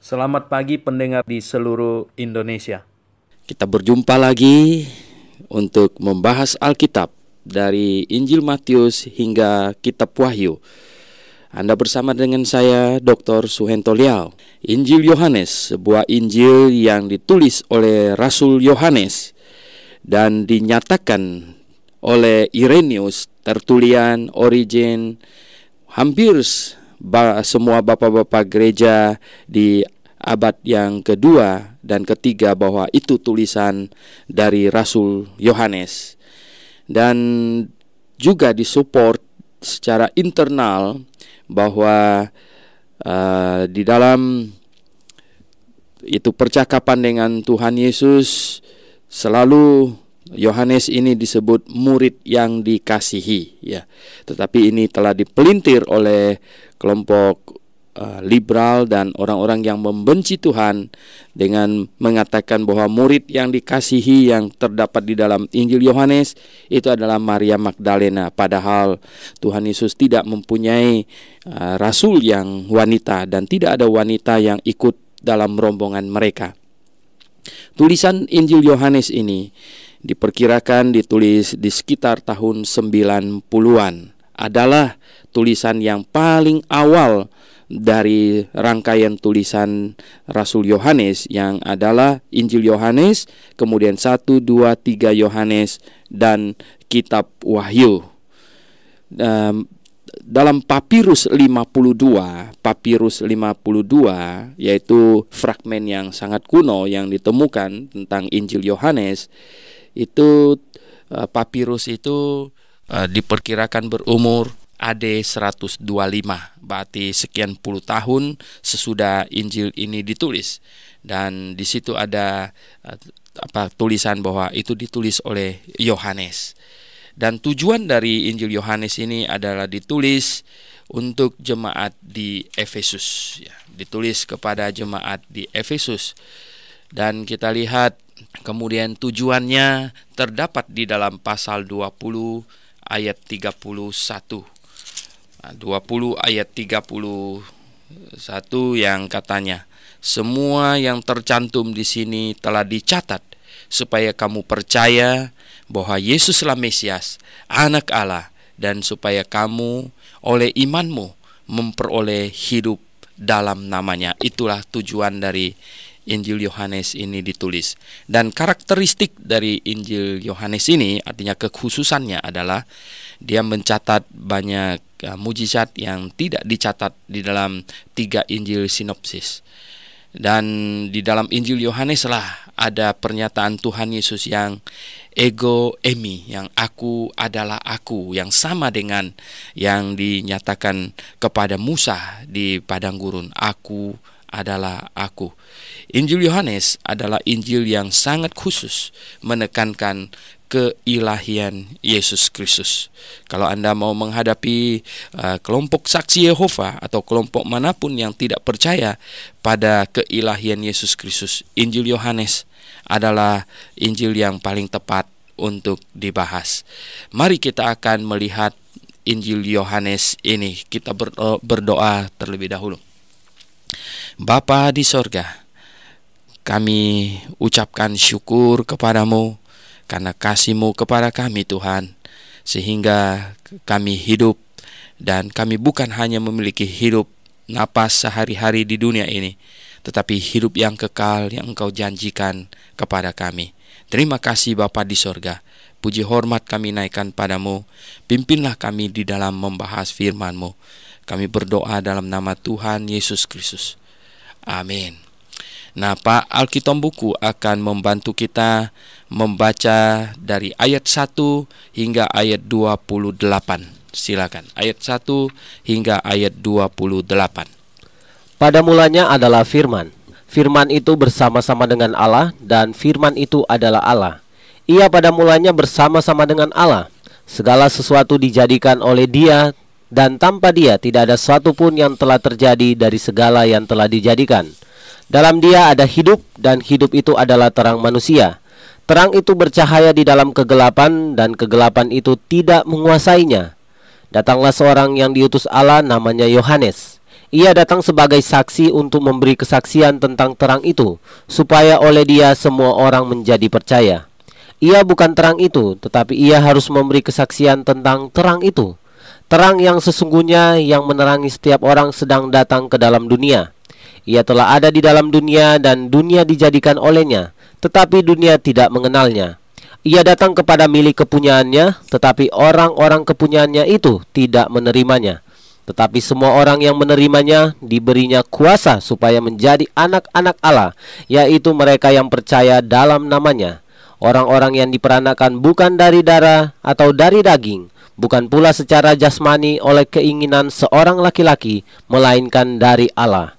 Selamat pagi pendengar di seluruh Indonesia. Kita berjumpa lagi untuk membahas Alkitab dari Injil Matius hingga Kitab Wahyu. Anda bersama dengan saya, Dr. Suhento Liao. Injil Yohanes, sebuah Injil yang ditulis oleh Rasul Yohanes dan dinyatakan oleh Irenaeus, Tertullian, Origen, hampir semua bapak-bapak gereja di abad yang kedua dan ketiga bahwa itu tulisan dari Rasul Yohanes, dan juga disupport secara internal bahwa di dalam itu percakapan dengan Tuhan Yesus selalu Yohanes ini disebut murid yang dikasihi, ya. Tetapi ini telah dipelintir oleh kelompok liberal dan orang-orang yang membenci Tuhan dengan mengatakan bahwa murid yang dikasihi yang terdapat di dalam Injil Yohanes itu adalah Maria Magdalena, padahal Tuhan Yesus tidak mempunyai rasul yang wanita dan tidak ada wanita yang ikut dalam rombongan mereka. Tulisan Injil Yohanes ini diperkirakan ditulis di sekitar tahun 90-an. Adalah tulisan yang paling awal dari rangkaian tulisan Rasul Yohanes yang adalah Injil Yohanes, kemudian 1, 2, 3 Yohanes, dan Kitab Wahyu. Dalam Papirus 52, yaitu fragmen yang sangat kuno yang ditemukan tentang Injil Yohanes, itu papirus itu diperkirakan berumur AD 125, berarti sekian puluh tahun sesudah Injil ini ditulis. Dan di situ ada tulisan bahwa itu ditulis oleh Yohanes. Dan tujuan dari Injil Yohanes ini adalah ditulis untuk jemaat di Efesus, ya, ditulis kepada jemaat di Efesus. Dan kita lihat kemudian tujuannya terdapat di dalam pasal 20 ayat 31. 20 ayat 31 yang katanya, semua yang tercantum di sini telah dicatat supaya kamu percaya bahwa Yesuslah Mesias, Anak Allah, dan supaya kamu oleh imanmu memperoleh hidup dalam namanya. Itulah tujuan dari Injil Yohanes ini ditulis. Dan karakteristik dari Injil Yohanes ini, artinya kekhususannya adalah dia mencatat banyak mujizat yang tidak dicatat di dalam 3 Injil sinopsis. Dan di dalam Injil Yohanes lah ada pernyataan Tuhan Yesus yang ego emi, yang aku adalah aku, yang sama dengan yang dinyatakan kepada Musa di padang gurun, aku adalah aku. Injil Yohanes adalah Injil yang sangat khusus menekankan keilahian Yesus Kristus. Kalau Anda mau menghadapi kelompok saksi Yehova atau kelompok manapun yang tidak percaya pada keilahian Yesus Kristus, Injil Yohanes adalah Injil yang paling tepat untuk dibahas. Mari kita akan melihat Injil Yohanes ini. Kita berdoa terlebih dahulu. Bapa di sorga, kami ucapkan syukur kepadamu karena kasih-Mu kepada kami, Tuhan, sehingga kami hidup, dan kami bukan hanya memiliki hidup napas sehari-hari di dunia ini, tetapi hidup yang kekal yang Engkau janjikan kepada kami. Terima kasih Bapa di sorga. Puji hormat kami naikkan padamu. Pimpinlah kami di dalam membahas firman-Mu. Kami berdoa dalam nama Tuhan Yesus Kristus. Amin. Nah, Pak Alkitab Buku akan membantu kita membaca dari ayat 1 hingga ayat 28. Silakan, ayat 1 hingga ayat 28. Pada mulanya adalah firman. Firman itu bersama-sama dengan Allah, dan firman itu adalah Allah. Ia pada mulanya bersama-sama dengan Allah. Segala sesuatu dijadikan oleh Dia, dan tanpa Dia tidak ada sesuatu pun yang telah terjadi dari segala yang telah dijadikan. Dalam Dia ada hidup, dan hidup itu adalah terang manusia. Terang itu bercahaya di dalam kegelapan, dan kegelapan itu tidak menguasainya. Datanglah seorang yang diutus Allah, namanya Yohanes. Ia datang sebagai saksi untuk memberi kesaksian tentang terang itu, supaya oleh Dia semua orang menjadi percaya. Ia bukan terang itu, tetapi Ia harus memberi kesaksian tentang terang itu. Terang yang sesungguhnya yang menerangi setiap orang sedang datang ke dalam dunia. Ia telah ada di dalam dunia dan dunia dijadikan olehnya, tetapi dunia tidak mengenalnya. Ia datang kepada milik kepunyaannya, tetapi orang-orang kepunyaannya itu tidak menerimanya. Tetapi semua orang yang menerimanya diberinya kuasa supaya menjadi anak-anak Allah, yaitu mereka yang percaya dalam namanya. Orang-orang yang diperanakan bukan dari darah atau dari daging, bukan pula secara jasmani oleh keinginan seorang laki-laki, melainkan dari Allah.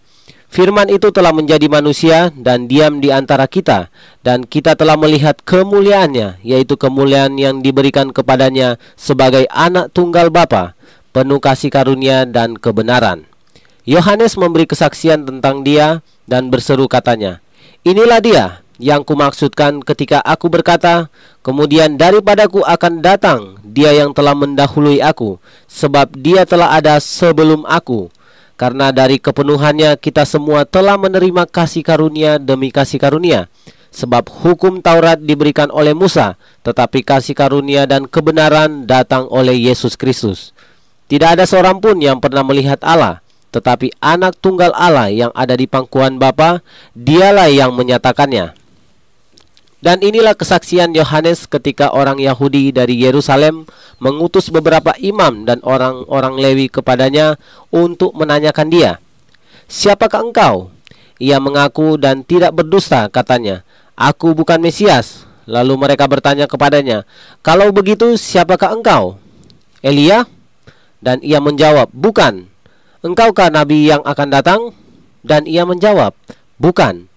Firman itu telah menjadi manusia dan diam di antara kita, dan kita telah melihat kemuliaannya, yaitu kemuliaan yang diberikan kepadanya sebagai anak tunggal Bapa, penuh kasih karunia dan kebenaran. Yohanes memberi kesaksian tentang Dia dan berseru katanya, "Inilah Dia yang kumaksudkan ketika aku berkata, kemudian daripadaku akan datang Dia yang telah mendahului aku, sebab Dia telah ada sebelum aku. Karena dari kepenuhannya kita semua telah menerima kasih karunia demi kasih karunia. Sebab hukum Taurat diberikan oleh Musa, tetapi kasih karunia dan kebenaran datang oleh Yesus Kristus. Tidak ada seorang pun yang pernah melihat Allah, tetapi anak tunggal Allah yang ada di pangkuan Bapa, Dialah yang menyatakannya." Dan inilah kesaksian Yohanes ketika orang Yahudi dari Yerusalem mengutus beberapa imam dan orang-orang Lewi kepadanya untuk menanyakan dia, "Siapakah engkau?" Ia mengaku dan tidak berdusta, katanya, "Aku bukan Mesias." Lalu mereka bertanya kepadanya, "Kalau begitu siapakah engkau? Elia?" Dan ia menjawab, "Bukan." "Engkaukah nabi yang akan datang?" Dan ia menjawab, "Bukan."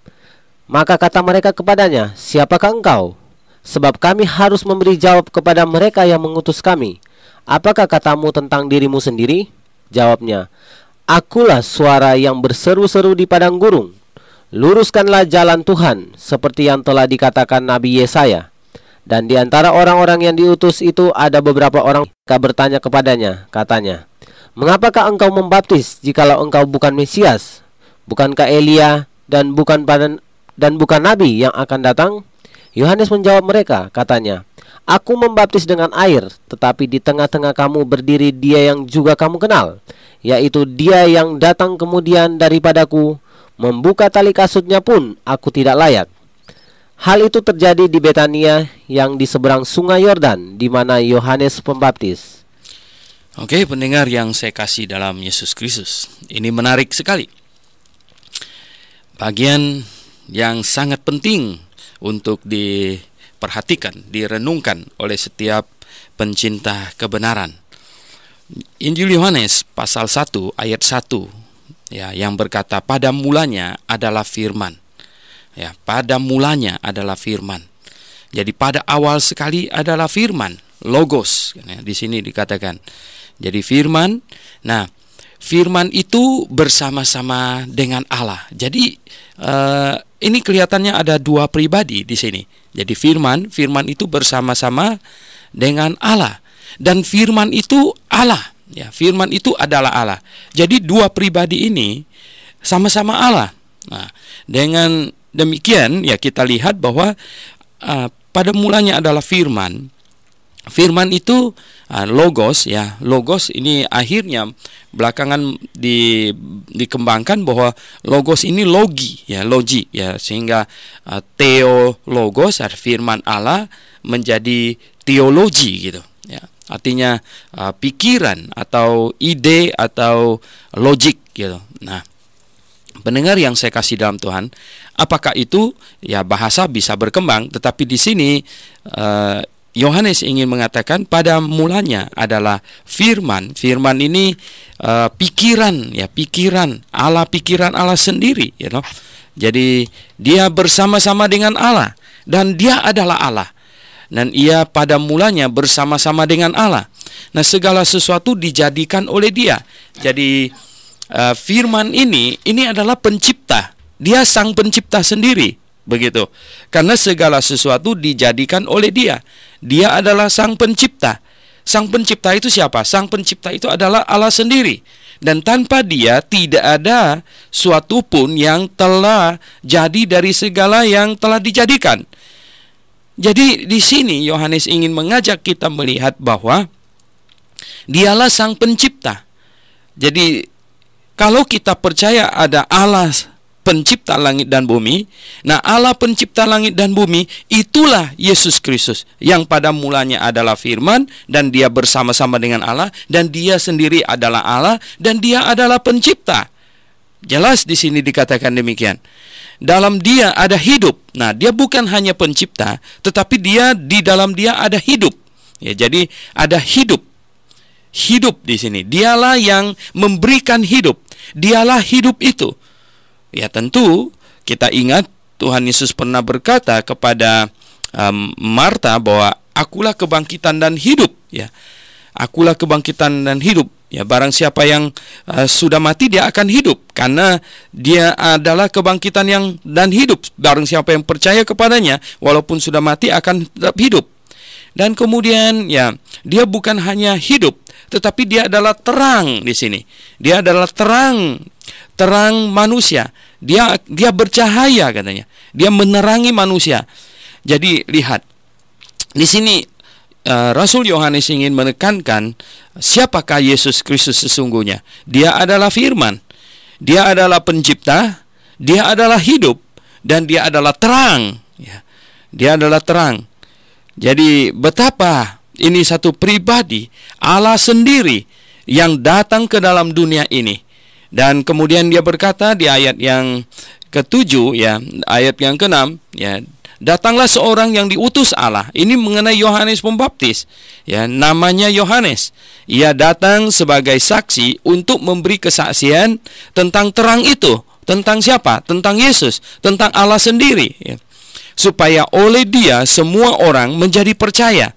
Maka kata mereka kepadanya, "Siapakah engkau? Sebab kami harus memberi jawab kepada mereka yang mengutus kami. Apakah katamu tentang dirimu sendiri?" Jawabnya, "Akulah suara yang berseru-seru di padang gurun. Luruskanlah jalan Tuhan, seperti yang telah dikatakan Nabi Yesaya." Dan di antara orang-orang yang diutus itu ada beberapa orang yang bertanya kepadanya, katanya, "Mengapakah engkau membaptis jikalau engkau bukan Mesias? Bukankah Elia dan bukan nabi yang akan datang?" Yohanes menjawab mereka, katanya, "Aku membaptis dengan air, tetapi di tengah-tengah kamu berdiri Dia yang juga kamu kenal, yaitu Dia yang datang kemudian daripadaku. Membuka tali kasutnya pun aku tidak layak." Hal itu terjadi di Betania yang di seberang sungai Yordan, di mana Yohanes Pembaptis. Oke, pendengar yang saya kasih dalam Yesus Kristus, ini menarik sekali. Bagian yang sangat penting untuk diperhatikan, direnungkan oleh setiap pencinta kebenaran. Injil Yohanes pasal 1 ayat 1 ya, yang berkata, "Pada mulanya adalah firman." Ya, pada mulanya adalah firman. Jadi pada awal sekali adalah firman, logos ya, di sini dikatakan. Jadi firman, nah firman itu bersama-sama dengan Allah. Jadi ini kelihatannya ada dua pribadi di sini. Jadi firman itu bersama-sama dengan Allah, dan firman itu Allah. Ya, firman itu adalah Allah. Jadi dua pribadi ini sama-sama Allah. Nah, dengan demikian ya kita lihat bahwa pada mulanya adalah firman. Firman itu logos ya. Logos ini akhirnya belakangan dikembangkan bahwa logos ini logi ya, sehingga theologos firman Allah menjadi teologi gitu ya. Artinya pikiran atau ide atau logik gitu. Nah, pendengar yang saya kasih dalam Tuhan, apakah itu ya bahasa bisa berkembang, tetapi di sini Yohanes ingin mengatakan pada mulanya adalah firman. Firman ini pikiran Allah sendiri, you know. Jadi dia bersama-sama dengan Allah dan dia adalah Allah. Dan ia pada mulanya bersama-sama dengan Allah. Nah, segala sesuatu dijadikan oleh dia. Jadi firman ini adalah pencipta. Dia sang pencipta sendiri, begitu. Karena segala sesuatu dijadikan oleh dia. Dia adalah sang pencipta. Sang pencipta itu siapa? Sang pencipta itu adalah Allah sendiri. Dan tanpa Dia tidak ada suatu pun yang telah jadi dari segala yang telah dijadikan. Jadi di sini Yohanes ingin mengajak kita melihat bahwa Dialah Sang Pencipta. Jadi kalau kita percaya ada Allah pencipta langit dan bumi, nah Allah pencipta langit dan bumi itulah Yesus Kristus yang pada mulanya adalah firman, dan Dia bersama-sama dengan Allah, dan Dia sendiri adalah Allah, dan Dia adalah pencipta. Jelas di sini dikatakan demikian. Dalam Dia ada hidup. Nah, Dia bukan hanya pencipta, tetapi di dalam Dia ada hidup. Ya, jadi ada hidup. Hidup di sini. Dialah yang memberikan hidup. Dialah hidup itu. Ya, tentu kita ingat Tuhan Yesus pernah berkata kepada Marta bahwa akulah kebangkitan dan hidup. Ya, akulah kebangkitan dan hidup. Ya, barang siapa yang sudah mati dia akan hidup, karena Dia adalah kebangkitan dan hidup. Barang siapa yang percaya kepadanya walaupun sudah mati akan tetap hidup. Dan kemudian ya, Dia bukan hanya hidup, tetapi Dia adalah terang di sini. Dia adalah terang manusia. Dia bercahaya katanya. Dia menerangi manusia. Jadi lihat di sini Rasul Yohanes ingin menekankan siapakah Yesus Kristus sesungguhnya. Dia adalah firman. Dia adalah pencipta, Dia adalah hidup, dan Dia adalah terang. Ya, Dia adalah terang. Jadi betapa ini satu pribadi Allah sendiri yang datang ke dalam dunia ini. Dan kemudian Dia berkata di ayat yang ke-7 ya, ayat yang ke-6 ya, datanglah seorang yang diutus Allah. Ini mengenai Yohanes Pembaptis. Ya, namanya Yohanes. Ia datang sebagai saksi untuk memberi kesaksian tentang terang itu. Tentang siapa? Tentang Yesus, tentang Allah sendiri ya. Supaya oleh Dia semua orang menjadi percaya.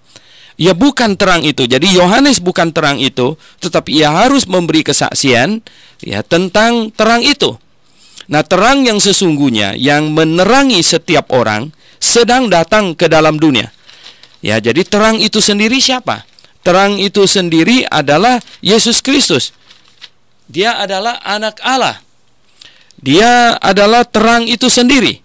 Ia bukan terang itu. Jadi Yohanes bukan terang itu, tetapi ia harus memberi kesaksian ya tentang terang itu. Nah, terang yang sesungguhnya yang menerangi setiap orang sedang datang ke dalam dunia. Ya, jadi terang itu sendiri siapa? Terang itu sendiri adalah Yesus Kristus. Dia adalah anak Allah. Dia adalah terang itu sendiri.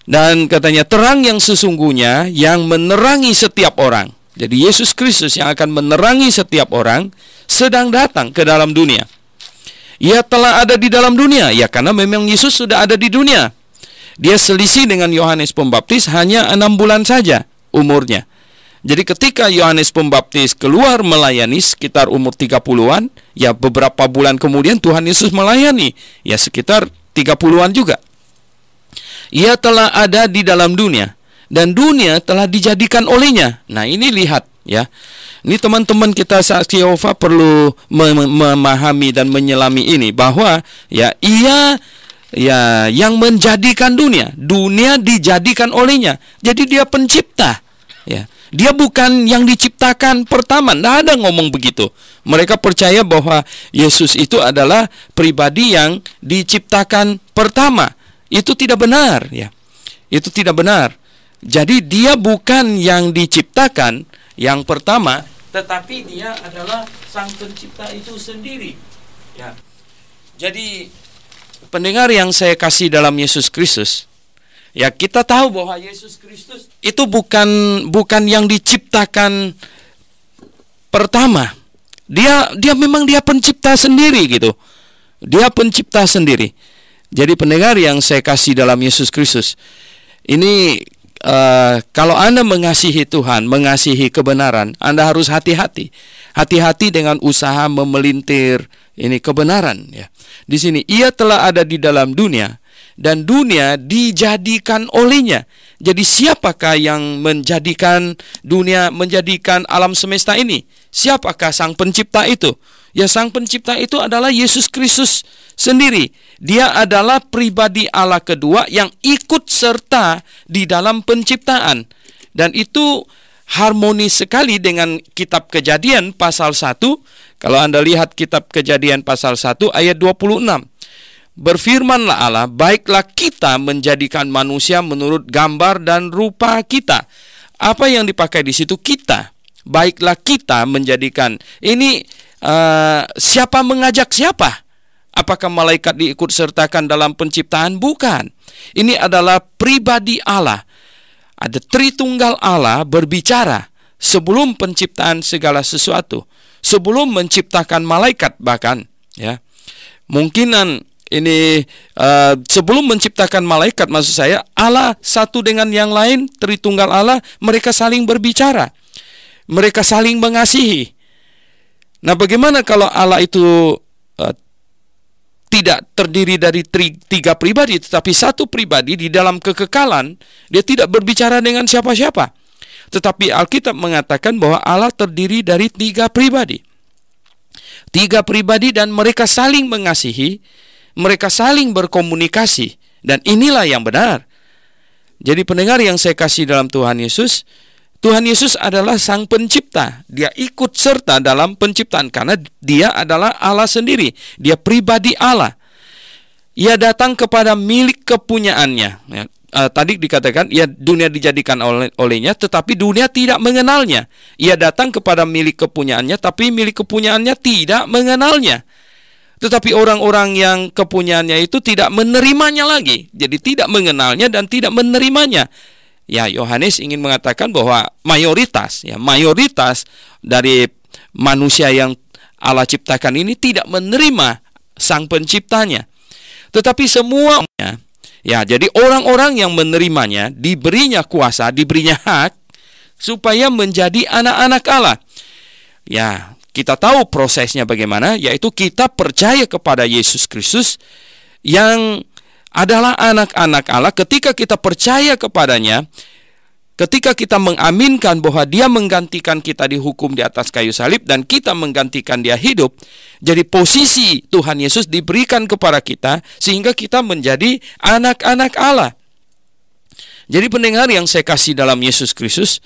Dan katanya terang yang sesungguhnya yang menerangi setiap orang. Jadi Yesus Kristus yang akan menerangi setiap orang sedang datang ke dalam dunia. Ia telah ada di dalam dunia. Ya, karena memang Yesus sudah ada di dunia. Dia selisih dengan Yohanes Pembaptis hanya 6 bulan saja umurnya. Jadi ketika Yohanes Pembaptis keluar melayani sekitar umur 30-an, ya beberapa bulan kemudian Tuhan Yesus melayani. Ya sekitar 30-an juga. Ia telah ada di dalam dunia, dan dunia telah dijadikan olehnya. Nah, ini lihat ya. Ini teman-teman kita saksi Yehova perlu memahami dan menyelami ini, bahwa ya Ia ya yang menjadikan dunia. Dunia dijadikan olehnya. Jadi Dia pencipta. Ya. Dia bukan yang diciptakan pertama. Tidak ada ngomong begitu. Mereka percaya bahwa Yesus itu adalah pribadi yang diciptakan pertama. Itu tidak benar ya. Itu tidak benar. Jadi Dia bukan yang diciptakan yang pertama, tetapi Dia adalah Sang Pencipta itu sendiri. Ya. Jadi pendengar yang saya kasih dalam Yesus Kristus, ya kita tahu bahwa Yesus Kristus itu bukan yang diciptakan pertama. Dia memang Dia pencipta sendiri gitu. Dia pencipta sendiri. Jadi pendengar yang saya kasih dalam Yesus Kristus, ini kalau Anda mengasihi Tuhan, mengasihi kebenaran, Anda harus hati-hati. Hati-hati dengan usaha memelintir ini kebenaran ya. Di sini Ia telah ada di dalam dunia, dan dunia dijadikan olehnya. Jadi siapakah yang menjadikan dunia, menjadikan alam semesta ini? Siapakah Sang Pencipta itu? Ya, Sang Pencipta itu adalah Yesus Kristus sendiri. Dia adalah pribadi Allah kedua yang ikut serta di dalam penciptaan. Dan itu harmonis sekali dengan kitab Kejadian pasal 1. Kalau Anda lihat kitab Kejadian pasal 1 ayat 26. Berfirmanlah Allah, baiklah kita menjadikan manusia menurut gambar dan rupa kita. Apa yang dipakai di situ? Kita. Baiklah kita menjadikan. Ini siapa mengajak siapa? Apakah malaikat diikut sertakan dalam penciptaan? Bukan. Ini adalah pribadi Allah. Ada Tritunggal Allah berbicara sebelum penciptaan segala sesuatu, sebelum menciptakan malaikat bahkan, ya. Mungkinan ini sebelum menciptakan malaikat, maksud saya Allah satu dengan yang lain, Tritunggal Allah, mereka saling berbicara, mereka saling mengasihi. Nah, bagaimana kalau Allah itu tidak terdiri dari tiga pribadi, tetapi satu pribadi di dalam kekekalan, dia tidak berbicara dengan siapa-siapa. Tetapi Alkitab mengatakan bahwa Allah terdiri dari tiga pribadi. Tiga pribadi dan mereka saling mengasihi, mereka saling berkomunikasi. Dan inilah yang benar. Jadi pendengar yang saya kasih dalam Tuhan Yesus, Tuhan Yesus adalah Sang Pencipta. Dia ikut serta dalam penciptaan karena Dia adalah Allah sendiri. Dia pribadi Allah. Ia datang kepada milik kepunyaannya. Ya, tadi dikatakan, ya, dunia dijadikan olehnya, tetapi dunia tidak mengenalnya. Ia datang kepada milik kepunyaannya, tapi milik kepunyaannya tidak mengenalnya. Tetapi orang-orang yang kepunyaannya itu tidak menerimanya lagi. Jadi tidak mengenalnya dan tidak menerimanya. Ya, Yohanes ingin mengatakan bahwa mayoritas dari manusia yang Allah ciptakan ini tidak menerima Sang Penciptanya. Tetapi semuanya, ya, jadi orang-orang yang menerimanya diberinya kuasa, diberinya hak supaya menjadi anak-anak Allah. Ya, kita tahu prosesnya bagaimana, yaitu kita percaya kepada Yesus Kristus yang adalah anak-anak Allah. Ketika kita percaya kepadanya, ketika kita mengaminkan bahwa Dia menggantikan kita dihukum di atas kayu salib dan kita menggantikan Dia hidup, jadi posisi Tuhan Yesus diberikan kepada kita sehingga kita menjadi anak-anak Allah. Jadi pendengar yang saya kasih dalam Yesus Kristus,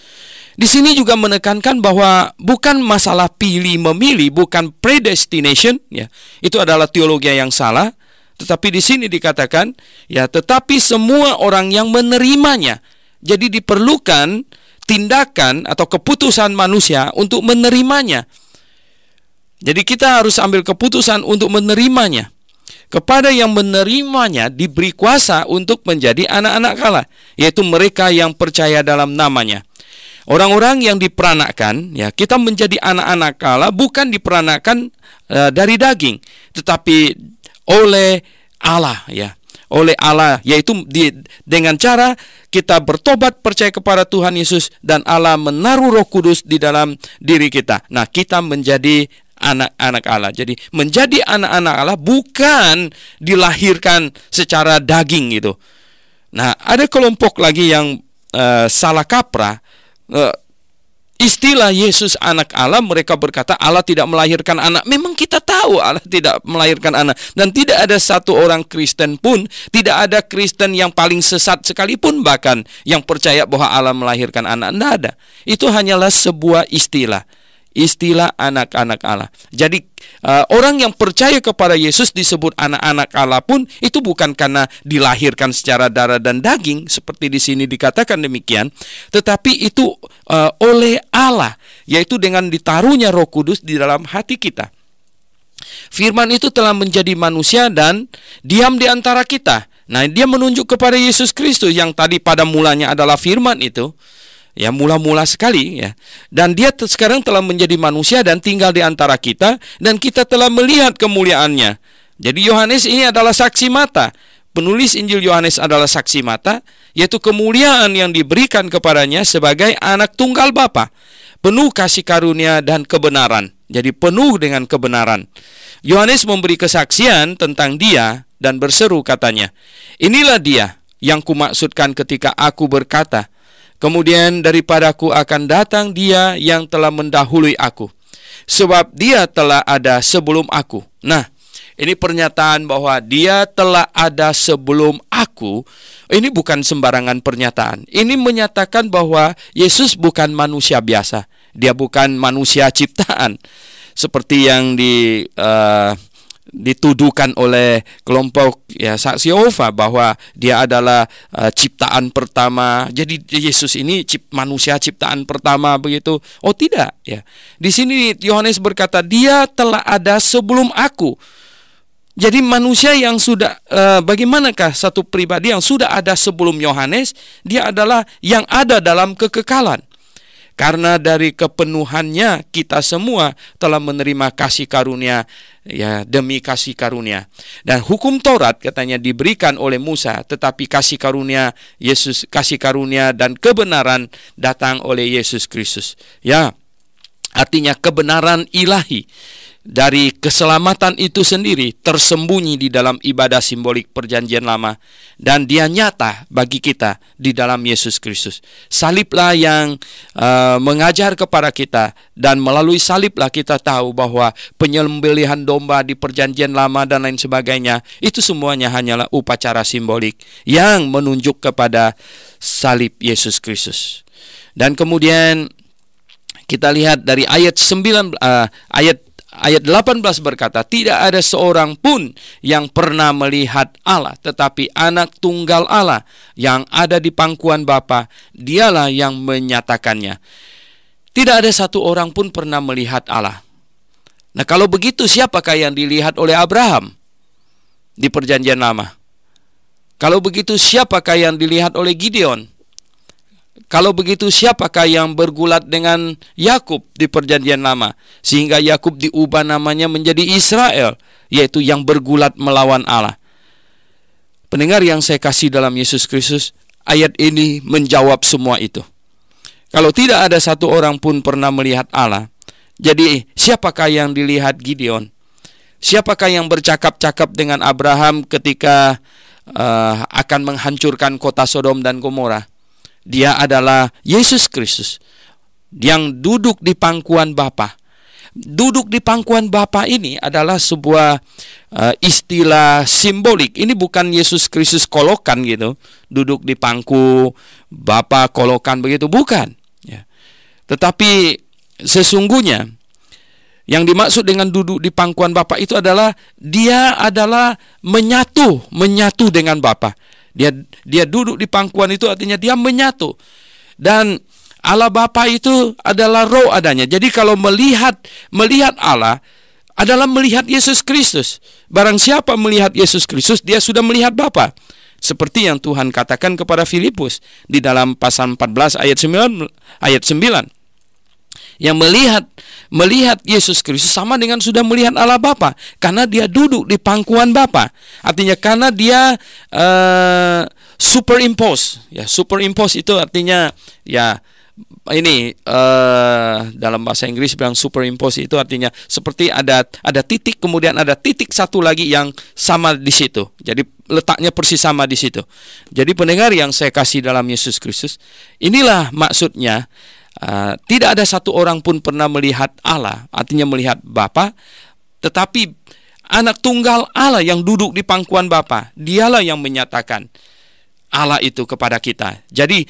di sini juga menekankan bahwa bukan masalah pilih memilih, bukan predestination, ya. Itu adalah teologi yang salah. Tetapi di sini dikatakan, ya, tetapi semua orang yang menerimanya. Jadi diperlukan tindakan atau keputusan manusia untuk menerimanya. Jadi kita harus ambil keputusan untuk menerimanya. Kepada yang menerimanya diberi kuasa untuk menjadi anak-anak Allah, yaitu mereka yang percaya dalam namanya. Orang-orang yang diperanakkan, ya, kita menjadi anak-anak Allah bukan diperanakkan dari daging, tetapi oleh Allah, ya, oleh Allah, yaitu dengan cara kita bertobat, percaya kepada Tuhan Yesus, dan Allah menaruh Roh Kudus di dalam diri kita. Nah, kita menjadi anak-anak Allah. Jadi menjadi anak-anak Allah bukan dilahirkan secara daging gitu. Nah, ada kelompok lagi yang salah kaprah. Istilah Yesus anak Allah, mereka berkata Allah tidak melahirkan anak. Memang kita tahu Allah tidak melahirkan anak. Dan tidak ada satu orang Kristen pun, tidak ada Kristen yang paling sesat sekalipun bahkan yang percaya bahwa Allah melahirkan anak. Tidak ada. Itu hanyalah sebuah istilah. Istilah anak-anak Allah. Jadi orang yang percaya kepada Yesus disebut anak-anak Allah pun itu bukan karena dilahirkan secara darah dan daging seperti di sini dikatakan demikian, tetapi itu oleh Allah, yaitu dengan ditaruhnya Roh Kudus di dalam hati kita. Firman itu telah menjadi manusia dan diam di antara kita. Nah, dia menunjuk kepada Yesus Kristus yang tadi pada mulanya adalah firman itu. Ya, mula-mula sekali, ya. Dan dia sekarang telah menjadi manusia dan tinggal di antara kita, dan kita telah melihat kemuliaannya. Jadi Yohanes ini adalah saksi mata. Penulis Injil Yohanes adalah saksi mata, yaitu kemuliaan yang diberikan kepadanya sebagai anak tunggal Bapa, penuh kasih karunia dan kebenaran. Jadi penuh dengan kebenaran. Yohanes memberi kesaksian tentang dia dan berseru, katanya, "Inilah dia yang kumaksudkan ketika aku berkata, kemudian daripadaku akan datang dia yang telah mendahului aku, sebab dia telah ada sebelum aku." Nah, ini pernyataan bahwa dia telah ada sebelum aku. Ini bukan sembarangan pernyataan. Ini menyatakan bahwa Yesus bukan manusia biasa. Dia bukan manusia ciptaan. Seperti yang dituduhkan oleh kelompok saksi Yehova bahwa dia adalah ciptaan pertama. Jadi Yesus ini manusia ciptaan pertama begitu. Oh tidak, ya. Di sini Yohanes berkata, dia telah ada sebelum aku. Jadi manusia yang sudah bagaimanakah satu pribadi yang sudah ada sebelum Yohanes? Dia adalah yang ada dalam kekekalan. Karena dari kepenuhannya kita semua telah menerima kasih karunia demi kasih karunia. Dan hukum Taurat katanya diberikan oleh Musa, tetapi kasih karunia dan kebenaran datang oleh Yesus Kristus. Ya, artinya kebenaran ilahi dari keselamatan itu sendiri tersembunyi di dalam ibadah simbolik perjanjian lama, dan dia nyata bagi kita di dalam Yesus Kristus. Saliblah yang mengajar kepada kita, dan melalui saliblah kita tahu bahwa penyembelihan domba di perjanjian lama dan lain sebagainya, itu semuanya hanyalah upacara simbolik yang menunjuk kepada salib Yesus Kristus. Dan kemudian kita lihat dari ayat 18 berkata, tidak ada seorang pun yang pernah melihat Allah, tetapi anak tunggal Allah yang ada di pangkuan Bapa, dialah yang menyatakannya. Tidak ada satu orang pun pernah melihat Allah. Nah, kalau begitu siapakah yang dilihat oleh Abraham di perjanjian lama? Kalau begitu siapakah yang dilihat oleh Gideon? Kalau begitu siapakah yang bergulat dengan Yakub di perjanjian lama, sehingga Yakub diubah namanya menjadi Israel, yaitu yang bergulat melawan Allah? Pendengar yang saya kasih dalam Yesus Kristus, ayat ini menjawab semua itu. Kalau tidak ada satu orang pun pernah melihat Allah, jadi siapakah yang dilihat Gideon? Siapakah yang bercakap-cakap dengan Abraham ketika akan menghancurkan kota Sodom dan Gomora? Dia adalah Yesus Kristus yang duduk di pangkuan Bapa. Duduk di pangkuan Bapa ini adalah sebuah istilah simbolik. Ini bukan Yesus Kristus kolokan gitu, duduk di pangku Bapa kolokan begitu, bukan. Ya. Tetapi sesungguhnya yang dimaksud dengan duduk di pangkuan Bapa itu adalah dia adalah menyatu dengan Bapa. Dia duduk di pangkuan itu artinya dia menyatu. Dan Allah Bapa itu adalah roh adanya. Jadi kalau melihat Allah adalah melihat Yesus Kristus. Barang siapa melihat Yesus Kristus, dia sudah melihat Bapa. Seperti yang Tuhan katakan kepada Filipus di dalam pasal 14 ayat 9. Yang melihat Yesus Kristus sama dengan sudah melihat Allah Bapa, karena dia duduk di pangkuan Bapa. Artinya karena dia superimpose. Ya, superimpose itu artinya dalam bahasa Inggris bilang superimpose itu artinya seperti ada titik, kemudian ada titik satu lagi yang sama di situ. Jadi letaknya persis sama di situ. Jadi pendengar yang saya kasih dalam Yesus Kristus, inilah maksudnya. Tidak ada satu orang pun pernah melihat Allah, artinya melihat Bapa, tetapi anak tunggal Allah yang duduk di pangkuan Bapa, dialah yang menyatakan Allah itu kepada kita. Jadi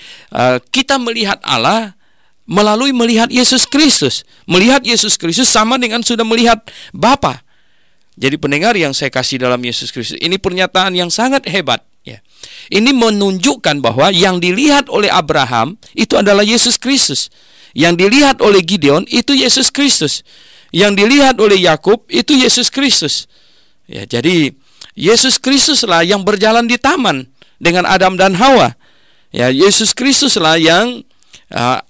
kita melihat Allah melalui melihat Yesus Kristus. Melihat Yesus Kristus sama dengan sudah melihat Bapa. Jadi pendengar yang saya kasih dalam Yesus Kristus, ini pernyataan yang sangat hebat. Ya. Ini menunjukkan bahwa yang dilihat oleh Abraham itu adalah Yesus Kristus. Yang dilihat oleh Gideon itu Yesus Kristus. Yang dilihat oleh Yakub itu Yesus Kristus. Ya, jadi Yesus Kristuslah yang berjalan di taman dengan Adam dan Hawa. Ya, Yesus Kristuslah yang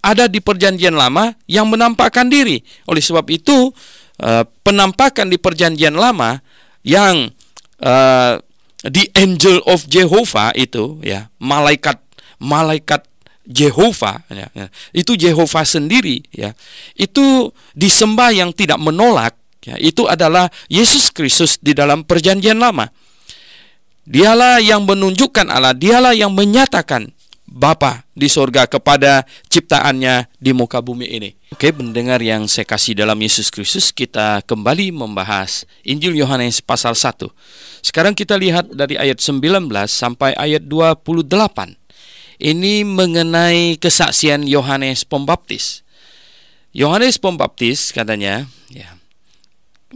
ada di perjanjian lama yang menampakkan diri. Oleh sebab itu penampakan di perjanjian lama yang the angel of Jehovah itu, ya, malaikat Jehovah, ya, itu Jehovah sendiri, ya, itu disembah yang tidak menolak, ya, itu adalah Yesus Kristus di dalam perjanjian lama. Dialah yang menunjukkan Allah, dialah yang menyatakan Bapa di sorga kepada ciptaannya di muka bumi ini. Oke, pendengar yang saya kasih dalam Yesus Kristus, kita kembali membahas Injil Yohanes pasal 1. Sekarang kita lihat dari ayat 19 sampai ayat 28. Ini mengenai kesaksian Yohanes Pembaptis. Yohanes Pembaptis katanya, ya,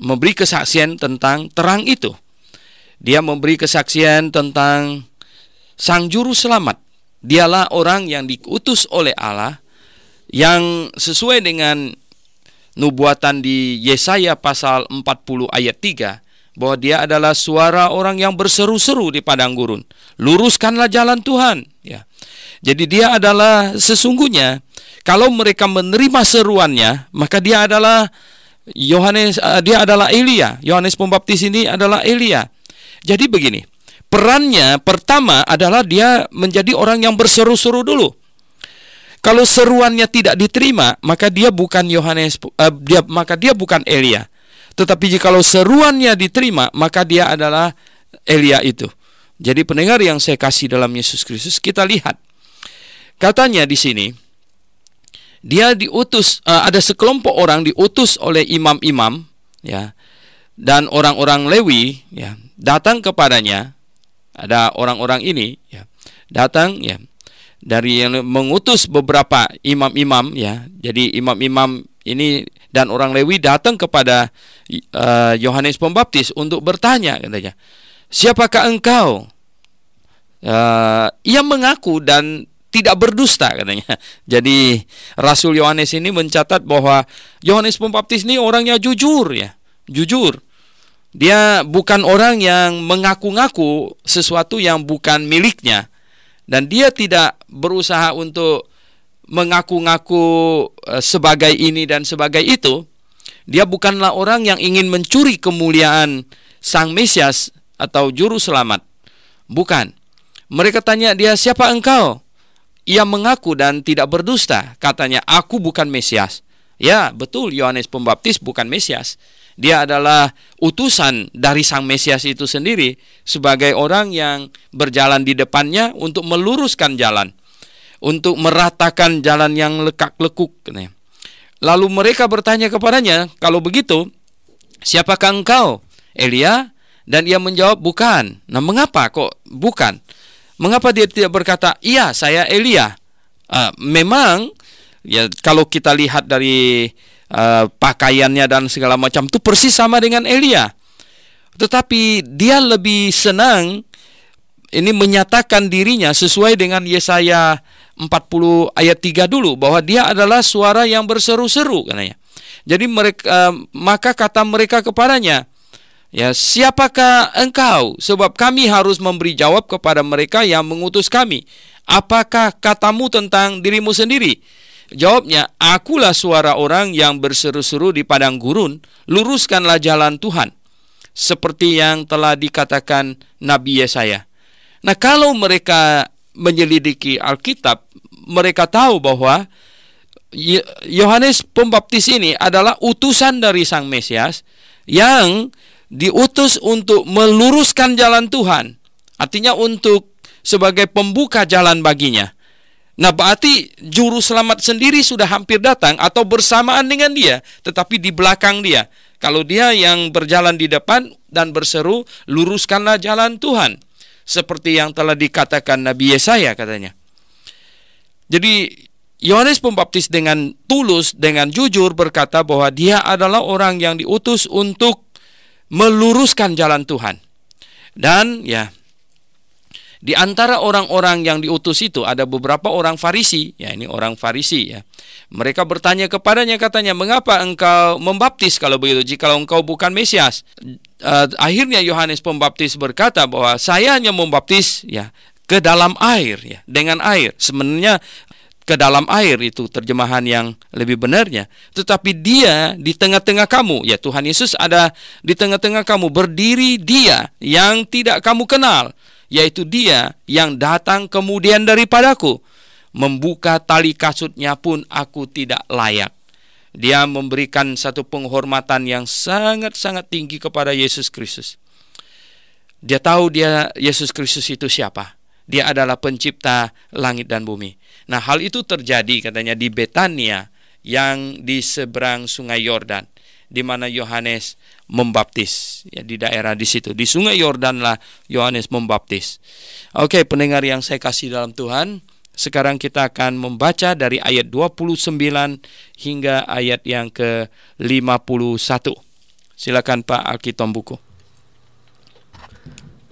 memberi kesaksian tentang terang itu. Dia memberi kesaksian tentang Sang Juru Selamat. Dialah orang yang diutus oleh Allah, yang sesuai dengan nubuatan di Yesaya pasal 40 ayat 3, bahwa dia adalah suara orang yang berseru-seru di padang gurun, luruskanlah jalan Tuhan. Ya. Jadi dia adalah sesungguhnya, kalau mereka menerima seruannya, maka dia adalah dia adalah Elia. Yohanes Pembaptis ini adalah Elia. Jadi begini, perannya pertama adalah dia menjadi orang yang berseru-seru dulu. Kalau seruannya tidak diterima, maka dia bukan maka dia bukan Elia. Tetapi jikalau seruannya diterima, maka dia adalah Elia itu. Jadi pendengar yang saya kasih dalam Yesus Kristus, kita lihat. Katanya di sini, dia diutus, ada sekelompok orang diutus oleh imam-imam, ya, dan orang-orang Lewi, ya, datang kepadanya. Ada orang-orang ini, ya, datang, ya, dari yang mengutus beberapa imam-imam, ya. Jadi imam-imam ini dan orang Lewi datang kepada Yohanes Pembaptis untuk bertanya, katanya, siapakah engkau? Ia mengaku dan tidak berdusta, katanya. Jadi Rasul Yohanes ini mencatat bahwa Yohanes Pembaptis ini orangnya jujur, ya, jujur. Dia bukan orang yang mengaku-ngaku sesuatu yang bukan miliknya, dan dia tidak berusaha untuk mengaku-ngaku sebagai ini dan sebagai itu. Dia bukanlah orang yang ingin mencuri kemuliaan Sang Mesias atau Juru Selamat. Bukan. Mereka tanya dia, siapa engkau? Ia mengaku dan tidak berdusta. Katanya, aku bukan Mesias. Ya, betul, Yohanes Pembaptis bukan Mesias. Dia adalah utusan dari Sang Mesias itu sendiri, sebagai orang yang berjalan di depannya untuk meluruskan jalan, untuk meratakan jalan yang lekak-lekuk. Lalu mereka bertanya kepadanya, kalau begitu, siapakah engkau? Elia? Dan ia menjawab, bukan. Nah, mengapa kok bukan? Mengapa dia tidak berkata, iya, saya Elia? Memang, ya, kalau kita lihat dari pakaiannya dan segala macam, itu persis sama dengan Elia. Tetapi dia lebih senang ini menyatakan dirinya sesuai dengan Yesaya 40 ayat 3 dulu, bahwa dia adalah suara yang berseru-seru, katanya. Jadi maka kata mereka kepadanya, ya, siapakah engkau? Sebab kami harus memberi jawab kepada mereka yang mengutus kami. Apakah katamu tentang dirimu sendiri? Jawabnya, akulah suara orang yang berseru-seru di padang gurun, luruskanlah jalan Tuhan, seperti yang telah dikatakan Nabi Yesaya. Nah, kalau mereka menyelidiki Alkitab, mereka tahu bahwa Yohanes Pembaptis ini adalah utusan dari Sang Mesias yang diutus untuk meluruskan jalan Tuhan. Artinya untuk sebagai pembuka jalan baginya. Nah, berarti Juru Selamat sendiri sudah hampir datang atau bersamaan dengan dia, tetapi di belakang dia. Kalau dia yang berjalan di depan dan berseru, luruskanlah jalan Tuhan, seperti yang telah dikatakan Nabi Yesaya, katanya. Jadi Yohanes Pembaptis dengan tulus, dengan jujur berkata bahwa dia adalah orang yang diutus untuk meluruskan jalan Tuhan. Dan ya, di antara orang-orang yang diutus itu ada beberapa orang Farisi. Ya, ini orang Farisi, ya. Mereka bertanya kepadanya, katanya, mengapa engkau membaptis kalau begitu, jikalau engkau bukan Mesias? Akhirnya Yohanes Pembaptis berkata bahwa saya hanya membaptis, ya, ke dalam air, ya, dengan air. Sebenarnya ke dalam air itu terjemahan yang lebih benarnya. Tetapi dia di tengah-tengah kamu, ya, Tuhan Yesus ada di tengah-tengah kamu, berdiri dia yang tidak kamu kenal, yaitu dia yang datang kemudian daripadaku. Membuka tali kasutnya pun aku tidak layak. Dia memberikan satu penghormatan yang sangat-sangat tinggi kepada Yesus Kristus. Dia tahu Yesus Kristus itu siapa. Dia adalah pencipta langit dan bumi. Nah, hal itu terjadi katanya di Betania yang di seberang Sungai Yordan, di mana Yohanes membaptis, ya, di daerah di situ. Di Sungai Yordanlah Yohanes membaptis. Oke, pendengar yang saya kasih dalam Tuhan, sekarang kita akan membaca dari ayat 29 hingga ayat yang ke-51. Silakan Pak Alkitombuku.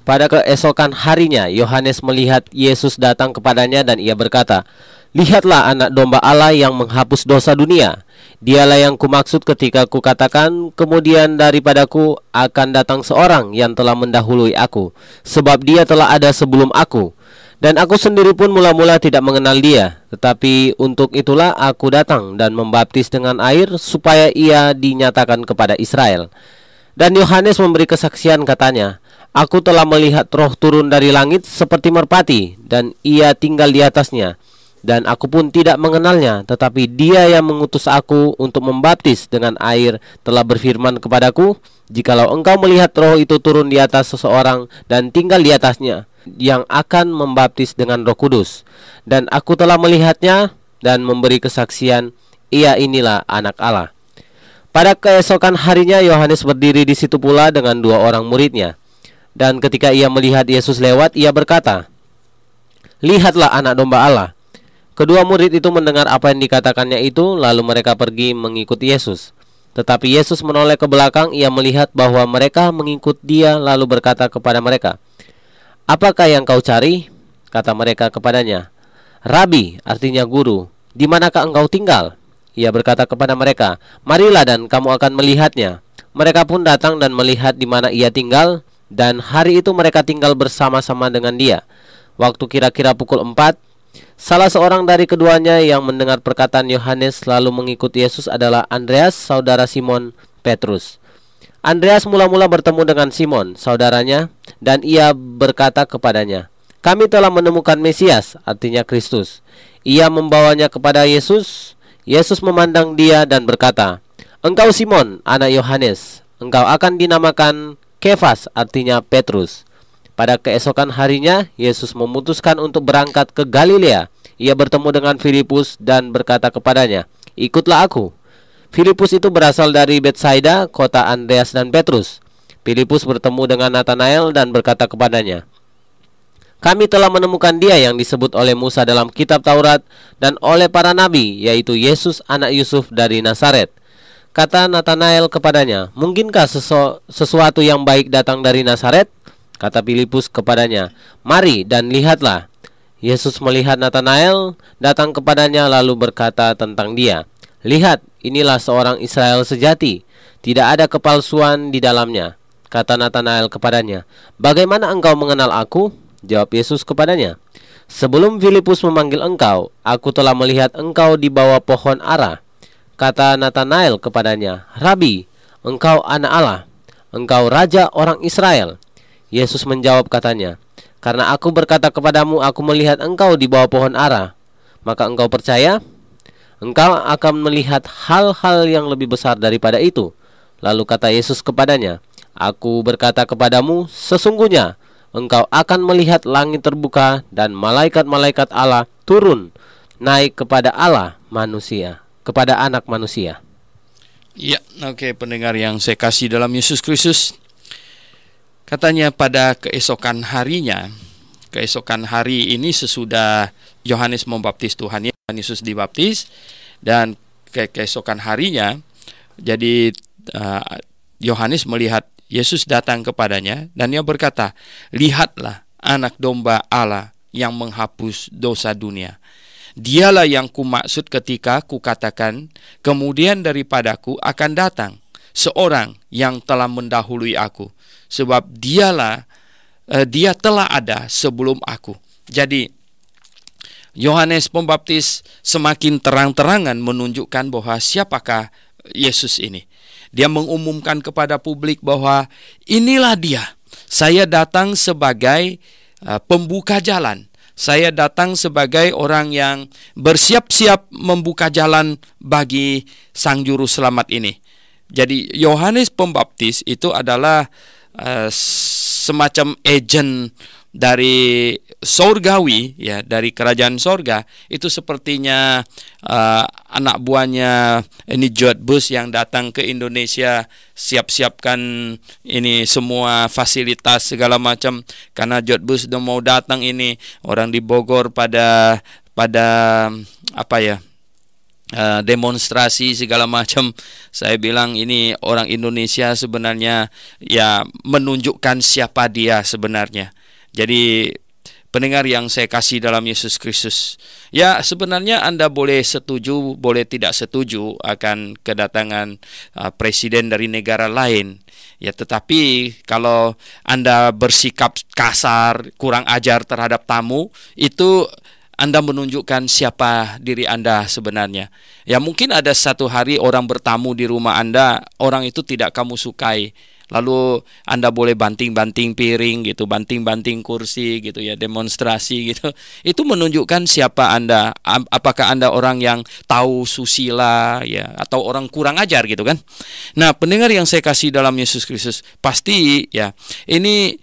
Pada keesokan harinya, Yohanes melihat Yesus datang kepadanya dan ia berkata, "Lihatlah anak domba Allah yang menghapus dosa dunia. Dialah yang kumaksud ketika kukatakan, kemudian daripadaku akan datang seorang yang telah mendahului aku, sebab dia telah ada sebelum aku. Dan aku sendiri pun mula-mula tidak mengenal dia, tetapi untuk itulah aku datang dan membaptis dengan air supaya ia dinyatakan kepada Israel." Dan Yohanes memberi kesaksian katanya, "Aku telah melihat roh turun dari langit seperti merpati, dan ia tinggal di atasnya. Dan aku pun tidak mengenalnya, tetapi dia yang mengutus aku untuk membaptis dengan air telah berfirman kepadaku, jikalau engkau melihat roh itu turun di atas seseorang dan tinggal di atasnya, yang akan membaptis dengan Roh Kudus. Dan aku telah melihatnya dan memberi kesaksian, ia inilah anak Allah." Pada keesokan harinya, Yohanes berdiri di situ pula dengan 2 orang muridnya. Dan ketika ia melihat Yesus lewat, ia berkata, "Lihatlah anak domba Allah." Kedua murid itu mendengar apa yang dikatakannya itu, lalu mereka pergi mengikuti Yesus. Tetapi Yesus menoleh ke belakang, ia melihat bahwa mereka mengikut dia, lalu berkata kepada mereka, "Apakah yang kau cari?" Kata mereka kepadanya, "Rabi," artinya guru, "di manakah engkau tinggal?" Ia berkata kepada mereka, "Marilah dan kamu akan melihatnya." Mereka pun datang dan melihat di mana ia tinggal, dan hari itu mereka tinggal bersama-sama dengan dia. Waktu kira-kira pukul 4, salah seorang dari keduanya yang mendengar perkataan Yohanes lalu mengikut Yesus adalah Andreas, saudara Simon Petrus. Andreas mula-mula bertemu dengan Simon, saudaranya, dan ia berkata kepadanya, "Kami telah menemukan Mesias," artinya Kristus. Ia membawanya kepada Yesus. Yesus memandang dia dan berkata, "Engkau Simon, anak Yohanes, engkau akan dinamakan Kefas," artinya Petrus. Pada keesokan harinya, Yesus memutuskan untuk berangkat ke Galilea. Ia bertemu dengan Filipus dan berkata kepadanya, "Ikutlah aku." Filipus itu berasal dari Betsaida, kota Andreas dan Petrus. Filipus bertemu dengan Natanael dan berkata kepadanya, "Kami telah menemukan dia yang disebut oleh Musa dalam kitab Taurat dan oleh para nabi, yaitu Yesus anak Yusuf dari Nazaret." Kata Natanael kepadanya, "Mungkinkah sesuatu yang baik datang dari Nazaret?" Kata Filipus kepadanya, "Mari dan lihatlah." Yesus melihat Natanael datang kepadanya lalu berkata tentang dia, "Lihat, inilah seorang Israel sejati, tidak ada kepalsuan di dalamnya." Kata Natanael kepadanya, "Bagaimana engkau mengenal aku?" Jawab Yesus kepadanya, "Sebelum Filipus memanggil engkau, aku telah melihat engkau di bawah pohon ara." Kata Natanael kepadanya, "Rabi, engkau anak Allah, engkau raja orang Israel." Yesus menjawab katanya, "Karena aku berkata kepadamu, aku melihat engkau di bawah pohon ara, maka engkau percaya? Engkau akan melihat hal-hal yang lebih besar daripada itu." Lalu kata Yesus kepadanya, "Aku berkata kepadamu, sesungguhnya engkau akan melihat langit terbuka dan malaikat-malaikat Allah turun naik kepada Allah manusia, kepada anak manusia." Ya, oke, pendengar yang saya kasih dalam Yesus Kristus. Katanya pada keesokan hari ini sesudah Yohanes membaptis Tuhan Yesus dibaptis, dan keesokan harinya, jadi Yohanes melihat Yesus datang kepadanya dan ia berkata, "Lihatlah anak domba Allah yang menghapus dosa dunia. Dialah yang kumaksud ketika kukatakan, kemudian daripadaku akan datang seorang yang telah mendahului aku, sebab dia telah ada sebelum aku." Jadi Yohanes Pembaptis semakin terang-terangan menunjukkan bahwa siapakah Yesus ini. Dia mengumumkan kepada publik bahwa inilah dia. Saya datang sebagai pembuka jalan. Saya datang sebagai orang yang bersiap-siap membuka jalan bagi Sang Juru Selamat ini. Jadi Yohanes Pembaptis itu adalah semacam agen dari sorgawi, ya, dari kerajaan sorga. Itu sepertinya anak buahnya ini George Bush yang datang ke Indonesia, siap-siapkan ini semua fasilitas segala macam, karena George Bush udah mau datang. Ini orang di Bogor pada apa ya, demonstrasi segala macam. Saya bilang ini orang Indonesia sebenarnya ya menunjukkan siapa dia sebenarnya. Jadi pendengar yang saya kasih dalam Yesus Kristus, ya sebenarnya Anda boleh setuju, boleh tidak setuju akan kedatangan presiden dari negara lain. Ya, tetapi kalau Anda bersikap kasar, kurang ajar terhadap tamu, itu Anda menunjukkan siapa diri Anda sebenarnya. Ya mungkin ada satu hari orang bertamu di rumah Anda, orang itu tidak kamu sukai. Lalu Anda boleh banting-banting piring gitu, banting-banting kursi gitu ya, demonstrasi gitu. Itu menunjukkan siapa Anda. Apakah Anda orang yang tahu susila ya, atau orang kurang ajar gitu kan. Nah, pendengar yang saya kasih dalam Yesus Kristus, pasti ya ini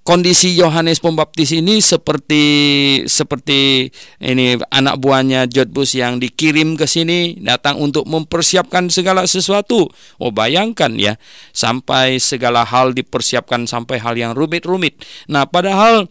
kondisi Yohanes Pembaptis ini seperti ini anak buahnya George Bush yang dikirim ke sini, datang untuk mempersiapkan segala sesuatu. Oh, bayangkan ya, sampai segala hal dipersiapkan, sampai hal yang rumit-rumit. Nah, padahal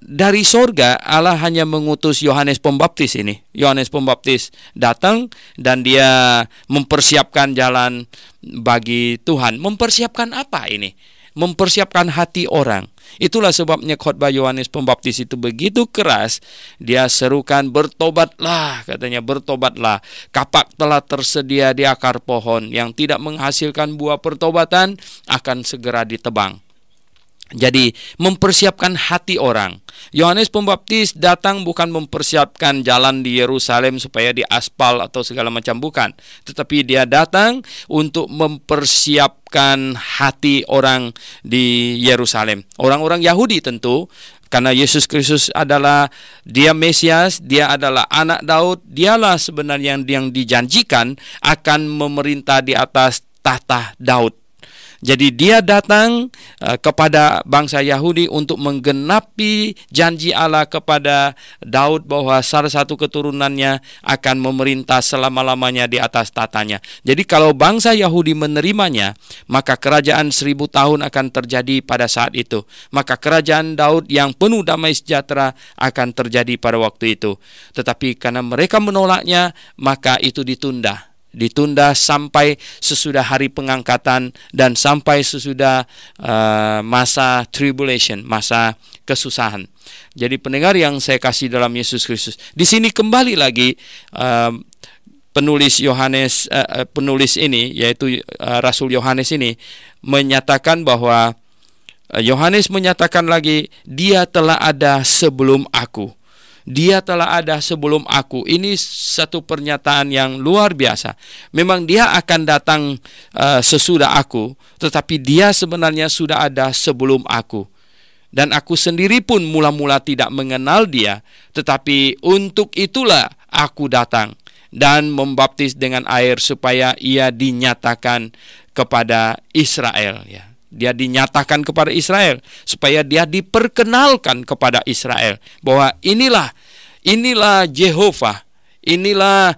dari sorga Allah hanya mengutus Yohanes Pembaptis ini. Yohanes Pembaptis datang dan dia mempersiapkan jalan bagi Tuhan. Mempersiapkan apa ini? Mempersiapkan hati orang. Itulah sebabnya khotbah Yohanes Pembaptis itu begitu keras. Dia serukan, bertobatlah, katanya, bertobatlah. Kapak telah tersedia di akar pohon, yang tidak menghasilkan buah pertobatan akan segera ditebang. Jadi mempersiapkan hati orang. Yohanes Pembaptis datang bukan mempersiapkan jalan di Yerusalem supaya diaspal atau segala macam, bukan. Tetapi dia datang untuk mempersiapkan hati orang di Yerusalem. Orang-orang Yahudi tentu, karena Yesus Kristus adalah dia Mesias, dia adalah anak Daud, dialah sebenarnya yang dijanjikan akan memerintah di atas tahta Daud. Jadi dia datang kepada bangsa Yahudi untuk menggenapi janji Allah kepada Daud bahwa salah satu keturunannya akan memerintah selama-lamanya di atas tatanya. Jadi kalau bangsa Yahudi menerimanya, maka kerajaan 1000 tahun akan terjadi pada saat itu. Maka kerajaan Daud yang penuh damai sejahtera akan terjadi pada waktu itu. Tetapi karena mereka menolaknya, maka itu ditunda sampai sesudah hari pengangkatan dan sampai sesudah masa tribulation, masa kesusahan. Jadi pendengar yang saya kasih dalam Yesus Kristus, di sini kembali lagi penulis ini, yaitu Rasul Yohanes ini menyatakan bahwa Yohanes menyatakan lagi, dia telah ada sebelum aku. Dia telah ada sebelum aku. Ini satu pernyataan yang luar biasa. Memang dia akan datang sesudah aku, tetapi dia sebenarnya sudah ada sebelum aku. Dan aku sendiri pun mula-mula tidak mengenal dia, tetapi untuk itulah aku datang dan membaptis dengan air supaya ia dinyatakan kepada Israel, ya. Dia dinyatakan kepada Israel supaya dia diperkenalkan kepada Israel bahwa inilah Jehovah, inilah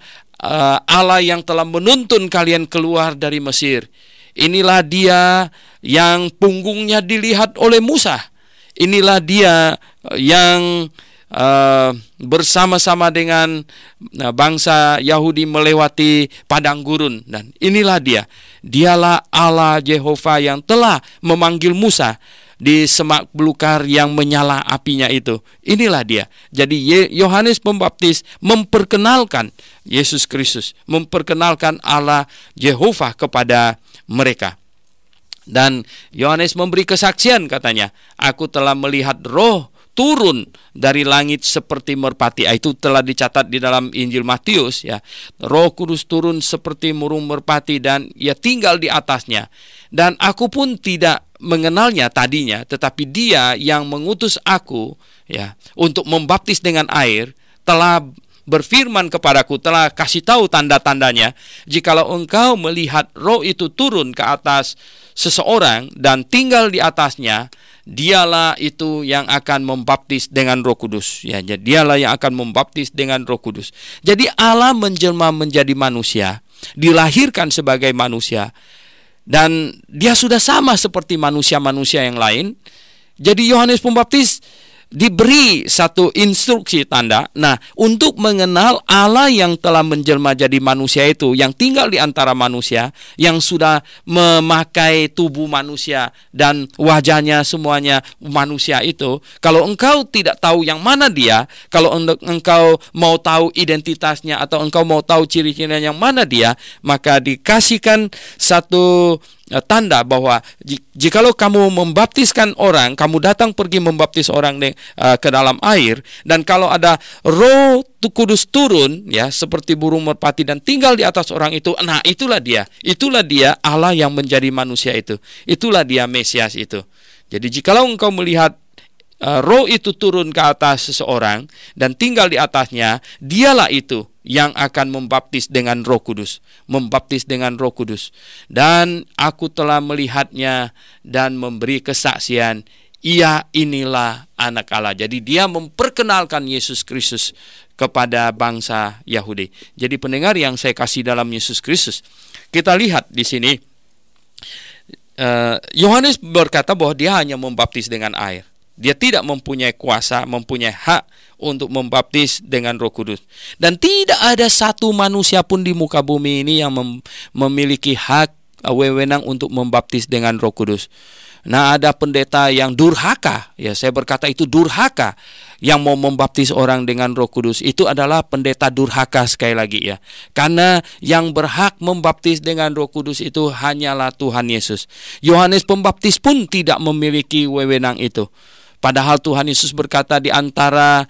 Allah yang telah menuntun kalian keluar dari Mesir. Inilah dia yang punggungnya dilihat oleh Musa. Inilah dia yang bersama-sama dengan bangsa Yahudi melewati padang gurun. Dan inilah dialah Allah Jehovah yang telah memanggil Musa di semak belukar yang menyala apinya itu. Inilah dia. Jadi Yohanes Pembaptis memperkenalkan Yesus Kristus, memperkenalkan Allah Jehovah kepada mereka. Dan Yohanes memberi kesaksian, katanya, aku telah melihat Roh turun dari langit seperti merpati. Itu telah dicatat di dalam Injil Matius, ya. Roh Kudus turun seperti burung merpati dan ia tinggal di atasnya. Dan aku pun tidak mengenalnya tadinya, tetapi dia yang mengutus aku, ya, untuk membaptis dengan air telah berfirman kepadaku, telah kasih tahu tanda-tandanya. Jikalau engkau melihat roh itu turun ke atas seseorang dan tinggal di atasnya, dialah itu yang akan membaptis dengan Roh Kudus. Ya, dialah yang akan membaptis dengan Roh Kudus. Jadi Allah menjelma menjadi manusia, dilahirkan sebagai manusia, dan dia sudah sama seperti manusia-manusia yang lain. Jadi Yohanes Pembaptis diberi satu instruksi tanda. Nah, untuk mengenal Allah yang telah menjelma jadi manusia itu, yang tinggal di antara manusia, yang sudah memakai tubuh manusia dan wajahnya semuanya manusia itu. Kalau engkau tidak tahu yang mana dia, kalau engkau mau tahu identitasnya atau engkau mau tahu ciri-cirinya yang mana dia, maka dikasihkan satu tanda bahwa jikalau kamu membaptiskan orang, kamu datang pergi membaptis orang ke dalam air, dan kalau ada Roh Kudus turun ya seperti burung merpati dan tinggal di atas orang itu, nah itulah dia Allah yang menjadi manusia itu, itulah dia Mesias itu. Jadi jikalau engkau melihat roh itu turun ke atas seseorang dan tinggal di atasnya, dialah itu yang akan membaptis dengan Roh Kudus, membaptis dengan Roh Kudus. Dan aku telah melihatnya dan memberi kesaksian, ia inilah anak Allah. Jadi dia memperkenalkan Yesus Kristus kepada bangsa Yahudi. Jadi pendengar yang saya kasih dalam Yesus Kristus, kita lihat di sini Yohanes berkata bahwa dia hanya membaptis dengan air. Dia tidak mempunyai kuasa, mempunyai hak untuk membaptis dengan Roh Kudus. Dan tidak ada satu manusia pun di muka bumi ini yang memiliki hak wewenang untuk membaptis dengan Roh Kudus. Nah, ada pendeta yang durhaka, ya saya berkata itu durhaka, yang mau membaptis orang dengan Roh Kudus. Itu adalah pendeta durhaka sekali lagi ya. Karena yang berhak membaptis dengan Roh Kudus itu hanyalah Tuhan Yesus. Yohanes Pembaptis pun tidak memiliki wewenang itu. Padahal Tuhan Yesus berkata, di antara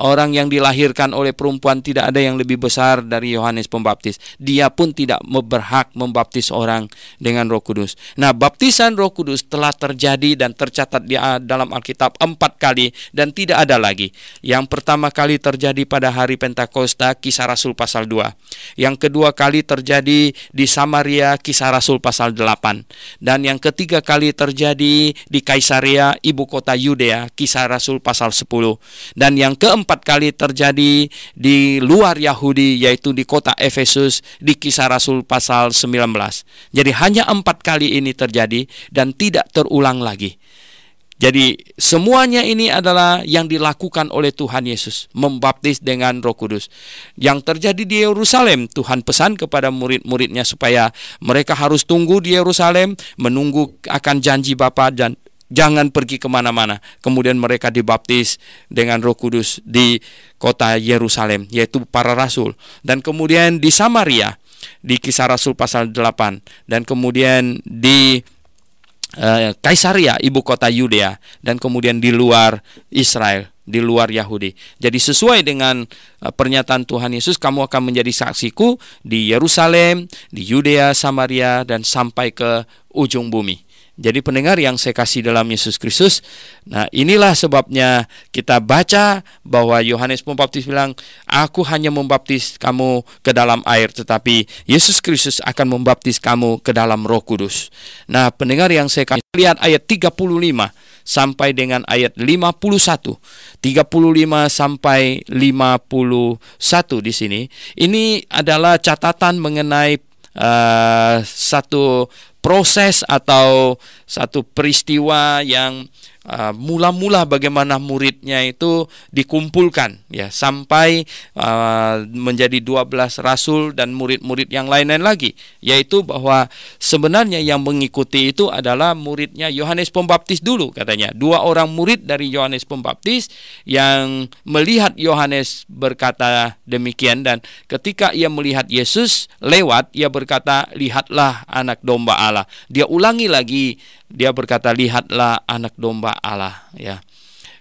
orang yang dilahirkan oleh perempuan tidak ada yang lebih besar dari Yohanes Pembaptis. Dia pun tidak berhak membaptis orang dengan Roh Kudus. Nah, baptisan Roh Kudus telah terjadi dan tercatat di dalam Alkitab 4 kali dan tidak ada lagi. Yang pertama kali terjadi pada hari Pentakosta, Kisah Rasul pasal 2. Yang kedua kali terjadi di Samaria, Kisah Rasul pasal 8. Dan yang ketiga kali terjadi di Kaisarea, ibu kota Yudea, Kisah Rasul pasal 10. Dan yang keempat kali terjadi di luar Yahudi, yaitu di kota Efesus, di Kisah Rasul pasal 19. Jadi hanya 4 kali ini terjadi dan tidak terulang lagi. Jadi semuanya ini adalah yang dilakukan oleh Tuhan Yesus, membaptis dengan Roh Kudus. Yang terjadi di Yerusalem, Tuhan pesan kepada murid-muridnya supaya mereka harus tunggu di Yerusalem, menunggu akan janji Bapa dan jangan pergi kemana-mana. Kemudian mereka dibaptis dengan Roh Kudus di kota Yerusalem, yaitu para rasul. Dan kemudian di Samaria, di Kisah Rasul pasal 8. Dan kemudian di Kaisarea, ibu kota Yudea. Dan kemudian di luar Israel, di luar Yahudi. Jadi sesuai dengan pernyataan Tuhan Yesus, kamu akan menjadi saksiku di Yerusalem, di Yudea, Samaria, dan sampai ke ujung bumi. Jadi pendengar yang saya kasih dalam Yesus Kristus, nah inilah sebabnya kita baca bahwa Yohanes Pembaptis bilang, aku hanya membaptis kamu ke dalam air, tetapi Yesus Kristus akan membaptis kamu ke dalam Roh Kudus. Nah pendengar yang saya kasih, lihat ayat 35 sampai dengan ayat 51. 35 sampai 51 di sini. Ini adalah catatan mengenai satu proses atau satu peristiwa yang mula-mula bagaimana muridnya itu dikumpulkan ya sampai menjadi 12 rasul dan murid-murid yang lain-lain lagi, yaitu bahwa sebenarnya yang mengikuti itu adalah muridnya Yohanes Pembaptis dulu katanya. 2 orang murid dari Yohanes Pembaptis yang melihat Yohanes berkata demikian, dan ketika ia melihat Yesus lewat, ia berkata, lihatlah anak domba Allah. Dia ulangi lagi, dia berkata, lihatlah anak domba Allah ya.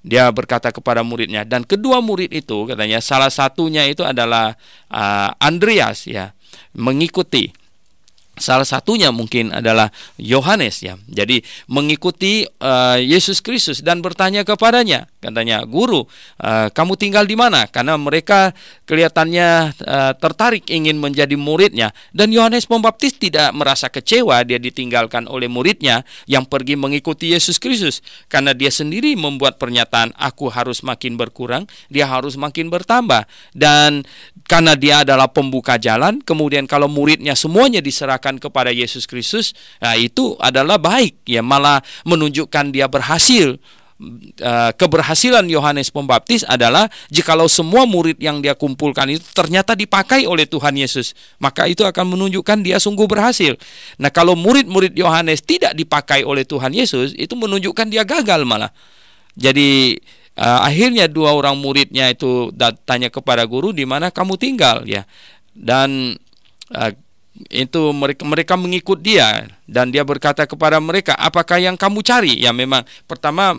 Dia berkata kepada muridnya, dan kedua murid itu katanya salah satunya itu adalah Andreas ya, mengikuti. Salah satunya mungkin adalah Yohanes ya. Jadi mengikuti Yesus Kristus dan bertanya kepadanya, katanya, "Guru, kamu tinggal di mana?" Karena mereka kelihatannya tertarik ingin menjadi muridnya. Dan Yohanes Pembaptis tidak merasa kecewa dia ditinggalkan oleh muridnya yang pergi mengikuti Yesus Kristus, karena dia sendiri membuat pernyataan, aku harus makin berkurang, dia harus makin bertambah. Dan karena dia adalah pembuka jalan, kemudian kalau muridnya semuanya diserahkan kepada Yesus Kristus, nah itu adalah baik ya, malah menunjukkan dia berhasil keberhasilan Yohanes Pembaptis adalah jikalau semua murid yang dia kumpulkan itu ternyata dipakai oleh Tuhan Yesus, maka itu akan menunjukkan dia sungguh berhasil. Nah, kalau murid-murid Yohanes tidak dipakai oleh Tuhan Yesus, itu menunjukkan dia gagal malah. Jadi akhirnya dua orang muridnya itu tanya kepada guru, di mana kamu tinggal, ya. Dan itu mereka mengikut dia, dan dia berkata kepada mereka, apakah yang kamu cari? Ya, memang pertama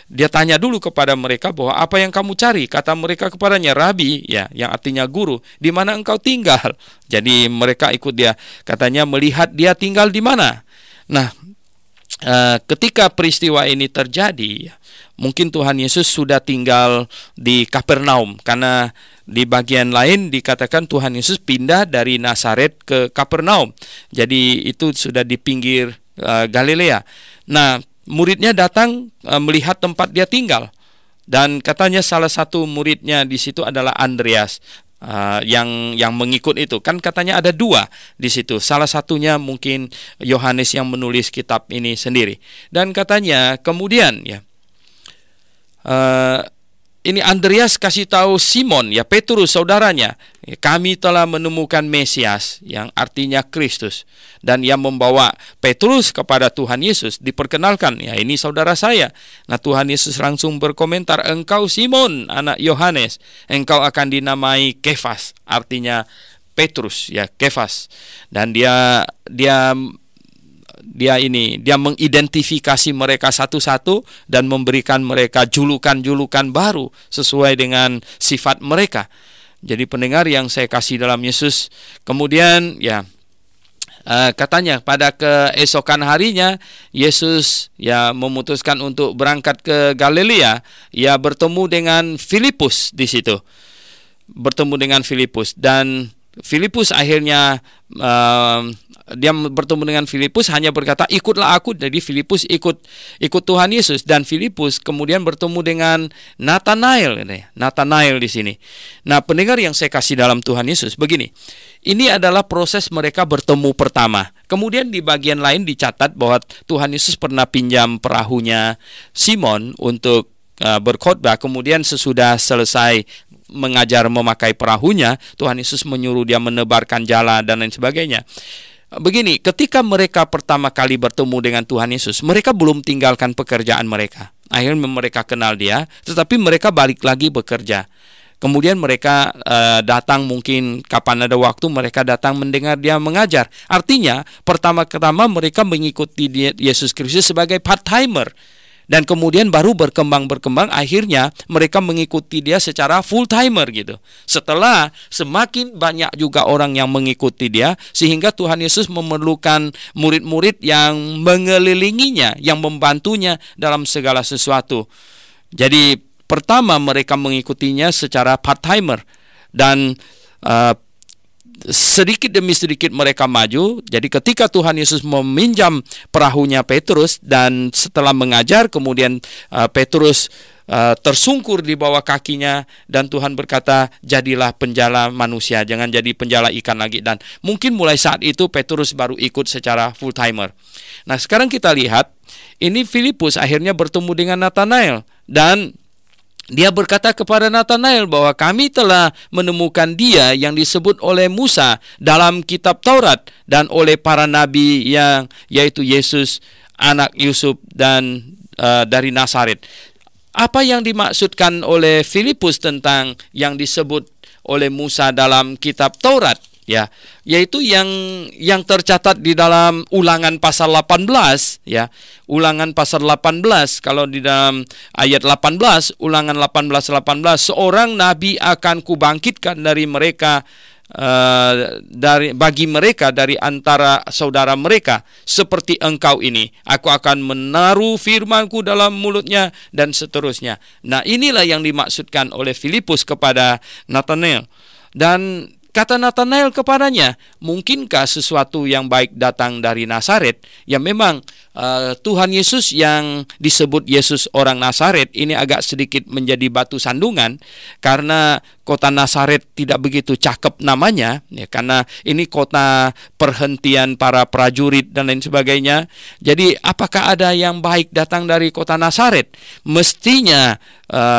dia tanya dulu kepada mereka bahwa apa yang kamu cari. Kata mereka kepadanya, Rabi, ya, yang artinya guru, di mana engkau tinggal? Jadi mereka ikut dia, katanya melihat dia tinggal di mana. Nah, ketika peristiwa ini terjadi, mungkin Tuhan Yesus sudah tinggal di Kapernaum, karena di bagian lain dikatakan Tuhan Yesus pindah dari Nazaret ke Kapernaum. Jadi itu sudah di pinggir Galilea. Nah, muridnya datang melihat tempat dia tinggal, dan katanya salah satu muridnya di situ adalah Andreas. Yang mengikut itu kan katanya ada dua di situ. Salah satunya mungkin Yohanes yang menulis kitab ini sendiri. Dan katanya kemudian, ya, ini Andreas kasih tahu Simon, ya, Petrus saudaranya, kami telah menemukan Mesias, yang artinya Kristus. Dan ia membawa Petrus kepada Tuhan Yesus, diperkenalkan, ya, ini saudara saya. Nah, Tuhan Yesus langsung berkomentar, engkau Simon anak Yohanes, engkau akan dinamai Kefas, artinya Petrus, ya, Kefas. Dan dia mengidentifikasi mereka satu-satu dan memberikan mereka julukan-julukan baru sesuai dengan sifat mereka. Jadi pendengar yang saya kasih dalam Yesus, kemudian, ya, katanya pada keesokan harinya Yesus, ya, memutuskan untuk berangkat ke Galilea. Ia bertemu dengan Filipus di situ. Bertemu dengan Filipus, dan Filipus akhirnya dia bertemu dengan Filipus, hanya berkata ikutlah aku. Jadi Filipus ikut Tuhan Yesus, dan Filipus kemudian bertemu dengan Nathanael di sini. Nah, pendengar yang saya kasih dalam Tuhan Yesus, begini. Ini adalah proses mereka bertemu pertama. Kemudian di bagian lain dicatat bahwa Tuhan Yesus pernah pinjam perahunya Simon untuk berkhotbah. Kemudian sesudah selesai mengajar memakai perahunya, Tuhan Yesus menyuruh dia menebarkan jala dan lain sebagainya. Begini, ketika mereka pertama kali bertemu dengan Tuhan Yesus, mereka belum tinggalkan pekerjaan mereka. Akhirnya mereka kenal dia, tetapi mereka balik lagi bekerja. Kemudian mereka datang, mungkin kapan ada waktu mereka datang mendengar dia mengajar. Artinya, pertama-tama mereka mengikuti Yesus Kristus sebagai part-timer. Dan kemudian baru berkembang, akhirnya mereka mengikuti dia secara full-timer gitu. Setelah semakin banyak juga orang yang mengikuti dia, sehingga Tuhan Yesus memerlukan murid-murid yang mengelilinginya, yang membantunya dalam segala sesuatu. Jadi pertama mereka mengikutinya secara part-timer, dan sedikit demi sedikit mereka maju. Jadi ketika Tuhan Yesus meminjam perahunya Petrus, dan setelah mengajar, kemudian Petrus tersungkur di bawah kakinya, dan Tuhan berkata, jadilah penjala manusia, jangan jadi penjala ikan lagi. Dan mungkin mulai saat itu Petrus baru ikut secara full timer. Nah, sekarang kita lihat, ini Filipus akhirnya bertemu dengan Nathanael, dan dia berkata kepada Nathanael bahwa kami telah menemukan dia yang disebut oleh Musa dalam kitab Taurat dan oleh para nabi, yang yaitu Yesus anak Yusuf dan dari Nazaret. Apa yang dimaksudkan oleh Filipus tentang yang disebut oleh Musa dalam kitab Taurat? Ya, yaitu yang tercatat di dalam Ulangan pasal 18, ya. Ulangan pasal 18, kalau di dalam ayat 18, Ulangan 18, seorang nabi akan kubangkitkan dari mereka, bagi mereka dari antara saudara mereka, seperti engkau ini. Aku akan menaruh firmanku dalam mulutnya, dan seterusnya. Nah, inilah yang dimaksudkan oleh Filipus kepada Nathanael. Dan Kata Nathanael kepadanya, mungkinkah sesuatu yang baik datang dari Nazaret? Ya memang Tuhan Yesus yang disebut Yesus orang Nazaret ini agak sedikit menjadi batu sandungan, karena kota Nazaret tidak begitu cakep namanya, ya, karena ini kota perhentian para prajurit dan lain sebagainya. Jadi apakah ada yang baik datang dari kota Nazaret? Mestinya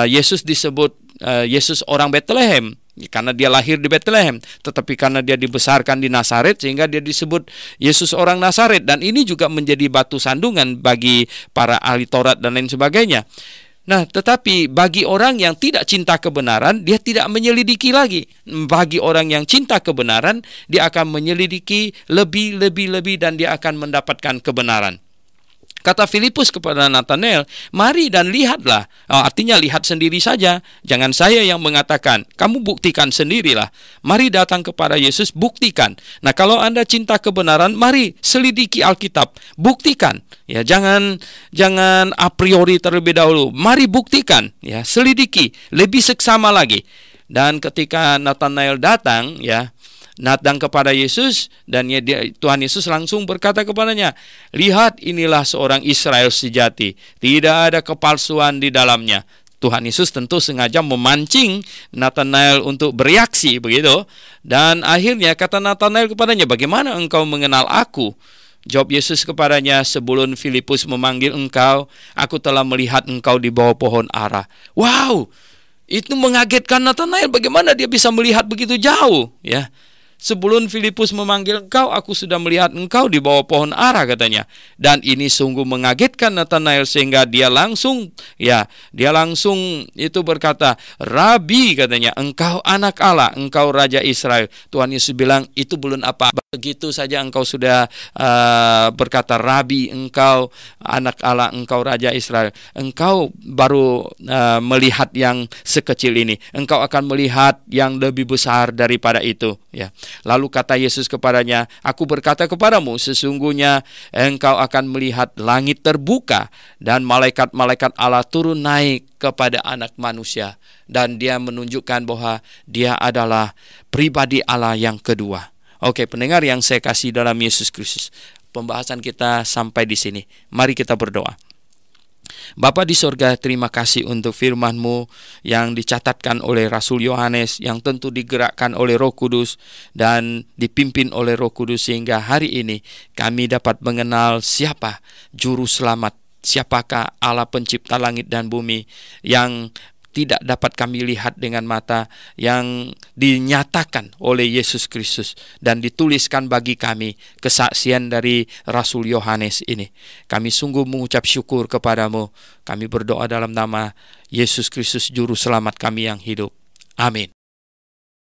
Yesus disebut Yesus orang Bethlehem, karena dia lahir di Bethlehem, tetapi karena dia dibesarkan di Nazaret sehingga dia disebut Yesus orang Nazaret. Dan ini juga menjadi batu sandungan bagi para ahli Taurat dan lain sebagainya. Nah, tetapi bagi orang yang tidak cinta kebenaran, dia tidak menyelidiki lagi. Bagi orang yang cinta kebenaran, dia akan menyelidiki lebih dan dia akan mendapatkan kebenaran. Kata Filipus kepada Nathanael, mari dan lihatlah. Artinya lihat sendiri saja. Jangan saya yang mengatakan, kamu buktikan sendirilah. Mari datang kepada Yesus, buktikan. Nah, kalau Anda cinta kebenaran, mari selidiki Alkitab, buktikan. Ya, jangan a priori terlebih dahulu. Mari buktikan, ya, selidiki, lebih seksama lagi. Dan ketika Nathanael datang, ya, datang kepada Yesus, dan Tuhan Yesus langsung berkata kepadanya, lihat, inilah seorang Israel sejati, tidak ada kepalsuan di dalamnya. Tuhan Yesus tentu sengaja memancing Nathanael untuk bereaksi begitu. Dan akhirnya kata Nathanael kepadanya, bagaimana engkau mengenal aku? Jawab Yesus kepadanya, sebelum Filipus memanggil engkau, aku telah melihat engkau di bawah pohon ara. Wow, itu mengagetkan Nathanael. Bagaimana dia bisa melihat begitu jauh, ya? Sebelum Filipus memanggil engkau, aku sudah melihat engkau di bawah pohon ara, katanya. Dan ini sungguh mengagetkan Nathanael sehingga dia langsung itu berkata, Rabi, katanya, engkau anak Allah, engkau Raja Israel. Tuhan Yesus bilang, itu belum apa, begitu saja engkau sudah berkata, Rabi, engkau anak Allah, engkau Raja Israel. Engkau baru melihat yang sekecil ini. Engkau akan melihat yang lebih besar daripada itu, ya. Lalu kata Yesus kepadanya, aku berkata kepadamu, sesungguhnya engkau akan melihat langit terbuka dan malaikat-malaikat Allah turun naik kepada anak manusia. Dan dia menunjukkan bahwa dia adalah pribadi Allah yang kedua. Oke, pendengar yang saya kasih dalam Yesus Kristus, pembahasan kita sampai di sini. Mari kita berdoa. Bapa di sorga, terima kasih untuk firman-Mu yang dicatatkan oleh Rasul Yohanes, yang tentu digerakkan oleh Roh Kudus dan dipimpin oleh Roh Kudus, sehingga hari ini kami dapat mengenal siapa Juru Selamat, siapakah Allah pencipta langit dan bumi yang tidak dapat kami lihat dengan mata, yang dinyatakan oleh Yesus Kristus dan dituliskan bagi kami kesaksian dari Rasul Yohanes ini. Kami sungguh mengucap syukur kepadamu. Kami berdoa dalam nama Yesus Kristus, Juru Selamat kami yang hidup. Amin.